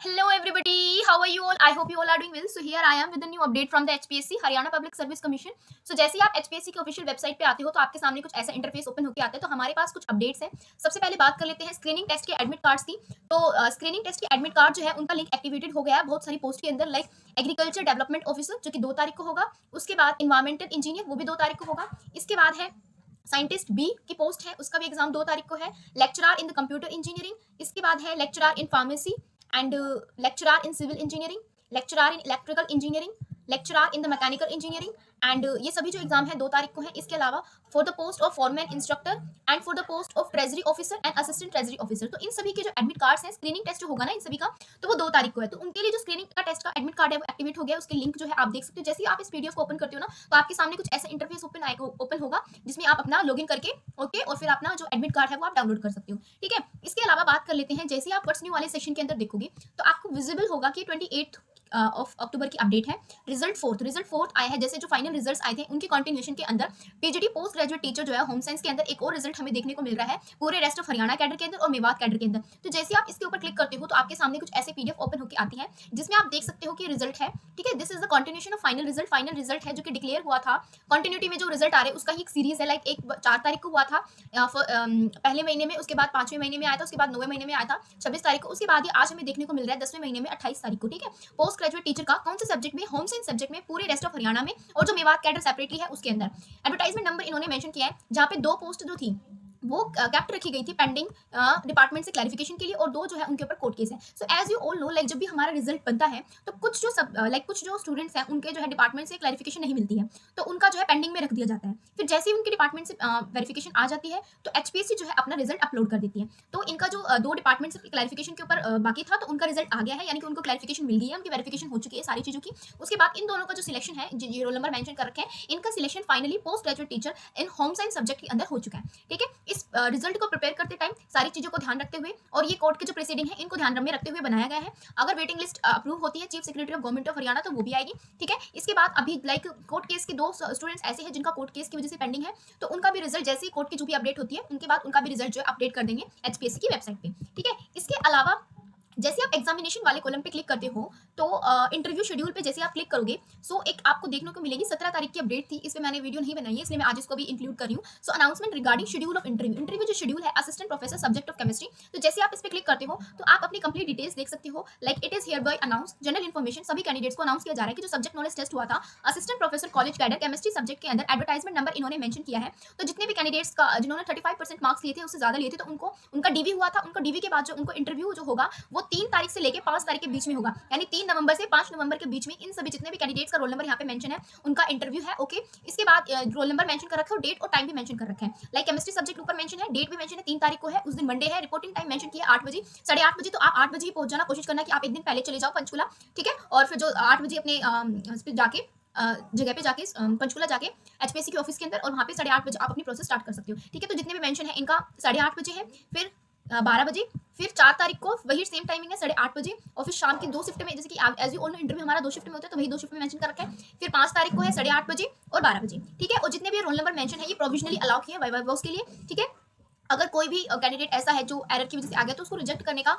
Hello everybody, how are you all? I hope you all are doing well. So here I am with a new update from the HPSC Haryana public service commission. So जैसे ही आप HPSC के official website पे आते हो तो आपके सामने कुछ ऐसा इंटरफेस ओपन होकर आता है. तो हमारे पास कुछ अपडेट्स हैं. सबसे पहले बात कर लेते हैं स्क्रीनिंग टेस्ट के एडमिट कार्ड्स की. तो स्क्रीनिंग टेस्ट के एडमिट कार्ड जो है उनका लिंक एक्टिवेटेड हो गया है बहुत सारी पोस्ट के अंदर, लाइक एग्रीकल्चर डेवलपमेंट ऑफिसर जो कि 2 तारीख को होगा. उसके बाद इन्वायरमेंटल इंजीनियर वो भी 2 तारीख को होगा. इसके बाद है साइंटिस्ट बी की पोस्ट है, उसका भी एग्जाम 2 तारीख को है. Lecturer in the computer engineering, इसके बाद है lecturer in pharmacy and lecturer in civil engineering, lecturer in electrical engineering, lecturer in the mechanical engineering and ये सभी जो एग्जाम है 2 तारीख को है. इसके अलावा for the post of foreman instructor and for the post of treasury officer and assistant treasury officer. तो इन सभी के जो एडमिट कार्ड्स हैं, स्क्रीनिंग टेस्ट जो होगा ना इन सभी का, तो वो 2 तारीख को है. तो उनके लिए जो स्क्रीनिंग का टेस्ट का एडमिट कार्ड है वो एक्टिवेट हो गया. उसके लिंक जो है आप देख सकते हो. जैसे ही आप इस पीडीएफ को ओपन करते हो ना तो आपके सामने कुछ ऐसा इंटरफेस ओपन होगा जिसमें आप अपना लॉगिन करके ओके और फिर अपना जो एडमिट कार्ड है वो आप डाउनलोड कर सकते हो. ठीक है, इसके अलावा बात कर लेते हैं. जैसे ही आप व्हाट्स न्यू वाले सेक्शन के अंदर देखोगे तो आपको विजिबल होगा कि 28 ऑफ अक्टूबर की अपडेट है. रिजल्ट फोर्थ आया है. जैसे जो फाइनल रिजल्ट्स आए थे उनके कंटिन्यूएशन के अंदर पीजीटी पोस्ट ग्रेजुएट टीचर जो है होम साइंस के अंदर एक और रिजल्ट हमें देखने को मिल रहा है पूरे रेस्ट ऑफ हरियाणा कैडर के अंदर और मेवात कैडर के अंदर. तो जैसे आप इसके ऊपर क्लिक करते हो तो आपके सामने कुछ ऐसे पीडीएफ ओपन होकर आती है जिसमें आप देख सकते हो कि रिजल्ट है. ठीक है, this is the continuation of final result है जो कि डिक्लेयर हुआ था. कंटिन्यूटी में जो रिजल्ट आ रहे हैं उसका ही एक सीरीज है. लाइक एक 4 तारीख को हुआ था पहले महीने में, उसके बाद 5वें महीने में आया था, उसके बाद 9वें महीने में आया था 26 तारीख को, उसके बाद ये आज हमें देखने को मिल रहा है 10वें महीने में 28 तारीख को. ठीक है, पोस्ट ग्रेजुएट टीचर का कौन से सब्जेक्ट में, होम साइंस सब्जेक्ट में पूरे रेस्ट ऑफ हरियाणा में और जो मेवात कैडर सेपरेटली है उसके अंदर. एडवर्टाइजमेंट नंबर इन्होंने मेंशन किया है जहां पे 2 पोस्ट जो थी वो कैप्ट रखी गई थी पेंडिंग डिपार्टमेंट से क्लैरिफिकेशन के लिए और 2 जो है उनके ऊपर कोर्ट केस है. So as you all know, like जब भी हमारा रिजल्ट बनता है तो कुछ जो कुछ जो स्टूडेंट्स हैं उनके जो है डिपार्टमेंट से क्लैरिफिकेशन नहीं मिलती है तो उनका जो है पेंडिंग में रख दिया जाता है. फिर जैसे ही उनके डिपार्टमेंट से वेरिफिकेशन आ जाती है तो एचपीएससी जो है अपना रिजल्ट अपलोड कर देती है. तो इनका जो 2 डिपार्टमेंट से क्लैरिफिकेशन के ऊपर बाकी था तो उनका रिजल्ट आ गया है, यानी कि उनको क्लैरिफिकेशन मिल गई है, उनकी वेरिफिकेशन हो चुकी है सारी चीज़ों की. उसके बाद इन दोनों का जो सिलेक्शन है, जो रोल नंबर मेंशन कर रखे हैं, इनका selection finally post graduate teacher इन होम साइंस सब्जेक्ट के अंदर हो चुका है. ठीक है, इस रिजल्ट को प्रिपेयर करते टाइम सारी चीजों को ध्यान रखते हुए और ये कोर्ट के जो प्रोसीडिंग है इनको ध्यान में रखते हुए बनाया गया है. अगर वेटिंग लिस्ट अप्रूव होती है chief secretary of government of Haryana तो वो भी आएगी. ठीक है, इसके बाद अभी लाइक कोर्ट केस के 2 स्टूडेंट्स ऐसे हैं जिनका कोर्ट केस की वजह से पेंडिंग है तो उनका भी रिजल्ट जैसे ही कोर्ट की जो भी अपडेट होती है उनके बाद उनका भी रिजल्ट जो है अपडेट कर देंगे एचपीएससी की वेबसाइट पे. ठीक है, इसके अलावा जैसे आप एग्जामिनेशन वाले कॉलम पे क्लिक करते हो तो इंटरव्यू शेड्यूल पे जैसे आप क्लिक करोगे सो एक आपको देखने को मिलेगी 17 तारीख की अपडेट थी. इस पे मैंने वीडियो नहीं बनाई है इसलिए मैं आज इसको भी इंक्लूड कर रही हूँ. So announcement regarding schedule of interview जो शेड्यूल है assistant professor subject of chemistry. तो जैसे आप इस पे क्लिक करते हो तो आप अपनी कंप्लीट डिटेल्स देख सकते हो. Like it is here bye announce general information, सभी कैंडिडेट्स को अनाउंस किया जा रहा है कि जो सब्जेक्ट नॉलेज टेस्ट हुआ था assistant professor college cadre chemistry subject के अंदर एडवर्टाइजमेंट नंबर इन्होंने मेंशन किया है. तो जितने भी कैंडिडेट्स का जिन्होंने 35% मार्क्स लिए थे उससे ज्यादा लिए थे तो उनको उनका डीवी हुआ था. उनका डीवी के बाद जो उनको इंटरव्यू जो होगा वो 3 तारीख से लेके 5 तारीख के बीच में होगा, यानी 3 नवंबर से 5 नवंबर के बीच में इन सभी जितने भी कैंडिडेट्स का रोल नंबर यहाँ पे मेंशन है उनका इंटरव्यू है. ओके, इसके बाद रोल नंबर मेंशन कर रखा है और डेट और टाइम भी मेंशन कर रखा है. लाइक केमिस्ट्री सब्जेक्ट ऊपर मेंशन है, डेट भी मेंशन है 3 तारीख को है, उस दिन मंडे है. रिपोर्टिंग टाइम मेंशन किया 8 बजे 8:30 बजे. तो आप 8 बजे ही पहुंच जाना, कोशिश करना कि आप एक दिन पहले चले जाओ पंचकुला. ठीक है, और फिर जो 8 बजे अपने जाके जगह पे जाके पंचकुला जाके एचपीएससी के ऑफिस के अंदर और वहाँ पे 8:30 बजे आप अपनी प्रोसेस स्टार्ट कर सकते हो. ठीक है, तो जितने भी मेंशन है इनका 8:30 बजे है, फिर 12 बजे, फिर 4 तारीख को वही सेम टाइमिंग है 8:30 बजे और फिर शाम की 2 शिफ्ट में, जैसे कि as you all know interview हमारा 2 शिफ्ट में होता है तो वही 2 शिफ्ट में मेंशन कर रखा है. फिर 5 तारीख को है 8:30 बजे और 12 बजे. ठीक है, और जितने भी रोल नंबर मेंशन है ये प्रोविजनली अलाउ किया वाइवा बॉक्स के लिए. ठीक है, अगर कोई भी कैंडिडेट ऐसा है जो एरर की वजह से आ गया तो उसको रिजेक्ट करने का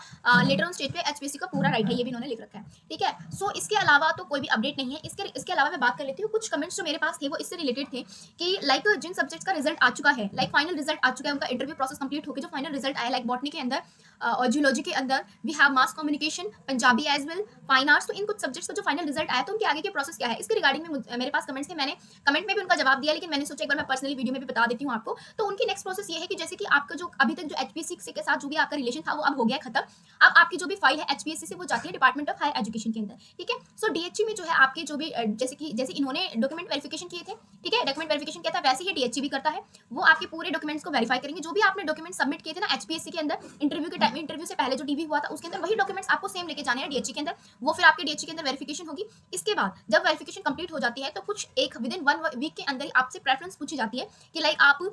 लेटर ऑन स्टेज पे एचपीएससी का पूरा राइट है, ये भी इन्होंने लिख रखा है. ठीक है, सो इसके अलावा तो कोई भी अपडेट नहीं है. इसके अलावा मैं बात कर लेती हूँ. कुछ कमेंट्स जो मेरे पास थे वो इससे रिलेटेड थे कि लाइक जिन सब्जेक्ट्स का रिजल्ट आ चुका है, लाइक फाइनल रिजल्ट आ चुका है, उनका इंटरव्यू प्रोसेस कंप्लीट होकर जो फाइनल रिजल्ट आया, लाइक बॉटनी के अंदर और जियोलॉजी के अंदर we have mass communication, Punjabi as well, fine arts. तो इन कुछ सब्जेक्ट्स का जो फाइनल रिजल्ट आया तो उनके आगे के प्रोसेस क्या है इसके रिगार्डिंग में मेरे पास कमेंट्स थे. मैंने कमेंट में भी उनका जवाब दिया लेकिन मैंने सोचा एक बार मैं पर्सनली वीडियो में भी बता देती हूँ आपको. तो उनकी नेक्स्ट प्रोसेस ये है कि जैसे कि आपका जो अभी तक जो एचपीएससी के साथ जो भी आपका रिलेशन था वो अब हो गया खत्म. अब आपकी जो भी फाइल है एचपीएससी से वो जाती है डिपार्टमेंट ऑफ हायर एजुकेशन के अंदर. ठीक है, सो डीएचई में जो है आपके जो भी जैसे इन्होंने डॉक्यूमेंट वेरिफिकेशन किए थे, ठीक है, डॉक्यूमेंट वेरिफिकेशन किया था वैसे ही डीएचई भी करता है. वो आपके पूरे डॉक्यूमेंट्स को वेरीफाई करेंगे. जो भी आपने डॉक्यूमेंट सबमिट किए थे ना एचपीएससी के अंदर इंटरव्यू के टाइम, इंटरव्यू से पहले जो डीवी हुआ था उसके अंदर वही डॉक्यूमेंट्स आपको सेम लेके जाने हैं डीएचई के अंदर. वो फिर आपके डीएचई के अंदर वेरिफिकेशन होगी. इसके बाद जब वेरिफिकेशन कंप्लीट हो जाती है तो कुछ एक विद इन 1 वीक के अंदर ही आपसे प्रेफरेंस पूछी जाती है कि लाइक आप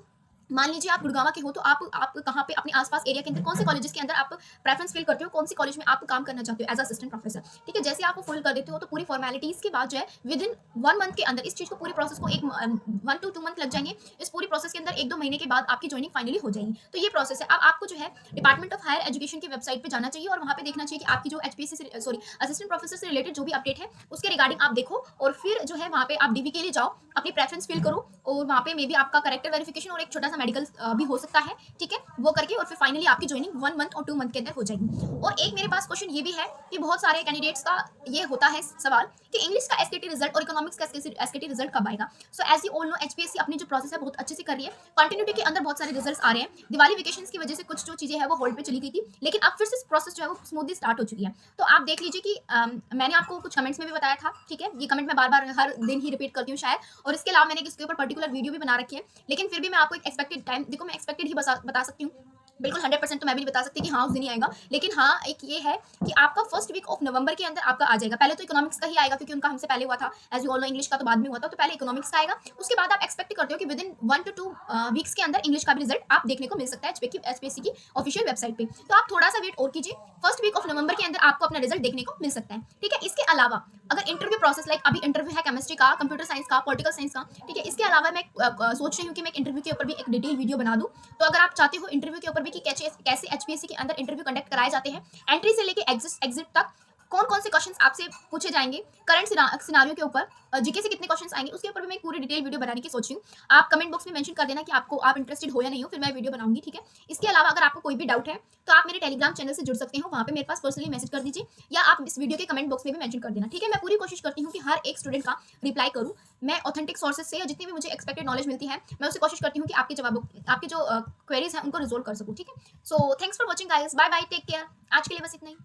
मान लीजिए आप गुड़गांव के हो तो आप कहाँ पे अपने आसपास एरिया के अंदर कौन से कॉलेजेस के अंदर आप प्रेफरेंस फिल करते हो, कौन सी कॉलेज में आप काम करना चाहते हो एज असिस्टेंट प्रोफेसर। ठीक है, जैसे आप वो फुल कर देते हो तो पूरी फॉर्मेलिटीज के बाद जो है विद इन 1 मंथ के अंदर इस चीज़ को पूरी प्रोसेस को 1 to 2 मंथ लग जाएंगे। इस पूरी प्रोसेस के अंदर 1-2 महीने के बाद आपकी ज्वाइनिंग फाइनली हो जाएगी। तो ये प्रोसेस है। अब आपको जो है डिपार्टमेंट ऑफ हायर एजुकेशन की वेबसाइट पर जाना चाहिए और वहाँ पे देखना चाहिए कि आपकी जो एचपीएससी से सॉरी असिस्टेंट प्रोफेसर से रिलेटेड जो भी अपडेट है उसके रिगार्डिंग आप देखो और फिर जो है वहाँ पे आप डीवी के लिए जाओ, अपनी प्रेफरेंस फिल करो और वहाँ पे मे बी आपका करेक्टर वेरिफिकेशन और एक छोटा सा मेडिकल भी हो सकता है। ठीक है, वो करके और फिर फाइनली आपकी ज्वाइनिंग 1 मंथ और 2 मंथ के अंदर हो जाएगी। और एक मेरे पास क्वेश्चन ये भी है कि बहुत सारे कैंडिडेट्स का ये होता है सवाल कि इंग्लिश का एसकेटी रिजल्ट और इकोनॉमिक्स का एसकेटी रिजल्ट कब आएगा। So as you all know HPSC अपनी जो प्रोसेस है बहुत अच्छे से कर रही है, कंटिन्यूटी के अंदर बहुत सारे रिजल्ट्स आ रहे हैं। दिवाली वेकेशन की वजह से कुछ जो चीजें हैं वो होल्ड पे चली गई थी, लेकिन अब फिर से प्रोसेस जो है वो स्मूथली स्टार्ट हो चुकी है। तो आप देख लीजिए कि मैंने आपको कुछ कमेंट्स में भी बताया था। ठीक है, ये कमेंट मैं बार बार हर दिन ही रिपीट करती हूँ शायद, और इसके अलावा मैंने इसके ऊपर पर्टिकुलर वीडियो भी बना रखी है, लेकिन फिर भी मैं आपको एक एक्सपेक्टेड टाइम, देखो मैं एक्सपेक्टेड ही बता सकती हूँ, बिल्कुल 100% तो मैं भी नहीं बता सकती कि हाँ उस दिन ही आएगा, लेकिन हाँ एक ये है कि आपका फर्स्ट वीक ऑफ नवंबर के अंदर आपका आ जाएगा। पहले तो इकोनॉमिक्स का ही आएगा क्योंकि उनका हमसे पहले हुआ था, as you all know English का तो बाद में हुआ था, तो पहले इकोनॉमिक्स का आएगा। उसके बाद आप एक्सपेक्ट करते हो कि विद इन 1 to 2 वीक्स के अंदर इंग्लिश का भी रिजल्ट आप देखने को मिल सकता है एचपीएससी की ऑफिशियल वेबसाइट पे। तो आप थोड़ा सा वेट और कीजिए, फर्स्ट वीक ऑफ नवंबर के अंदर आपको अपना रिजल्ट देखने को मिल सकता है। ठीक है, इसके अलावा अगर इंटरव्यू प्रोसेस लाइक अभी इंटरव्यू है केमिस्ट्री का, कंप्यूटर साइंस का, पॉलिटिकल साइंस का, ठीक है, इसके अलावा मैं सोच रही हूँ कि मैं इंटरव्यू के ऊपर भी एक डिटेल वीडियो बना दूँ। तो अगर आप चाहते हो इंटरव्यू के ऊपर भी कि कैसे एचपीएससी के अंदर इंटरव्यू कंडक्ट कराए जाते हैं, एंट्री से लेके एग्जिट तक कौन कौन से क्वेश्चंस आपसे पूछे जाएंगे, करंट सिनारियो के ऊपर जीके से कितने क्वेश्चंस आएंगे, उसके ऊपर भी मैं एक पूरी डिटेल वीडियो बनाने की सोच रही हूँ। आप कमेंट बॉक्स में मेंशन कर देना कि आप इंटरेस्टेड हो या नहीं हो, फिर मैं वीडियो बनाऊंगी। ठीक है, इसके अलावा अगर आपको कोई भी डाउट है तो आप मेरे टेलीग्राम चैनल से जुड़ सकते हो, वहाँ पे मेरे पास पर्सनली मैसेज कर दीजिए या आप इस वीडियो के कमेंट बॉक्स में भी मेंशन कर देना। ठीक है, मैं पूरी कोशिश करती हूँ कि हर एक स्टूडेंट का रिप्लाई करूँ, मैं ऑथेंटिक सोर्सेज से या जितनी भी मुझे एक्सपेक्टेड नॉलेज मिलती है मैं उससे कोशिश करती हूँ कि आपके जो क्वेरीज हैं उनको रिजोल्व कर सकूँ। ठीक है, so thanks for watching guys, bye bye, take care. आज के लिए बस इतना ही।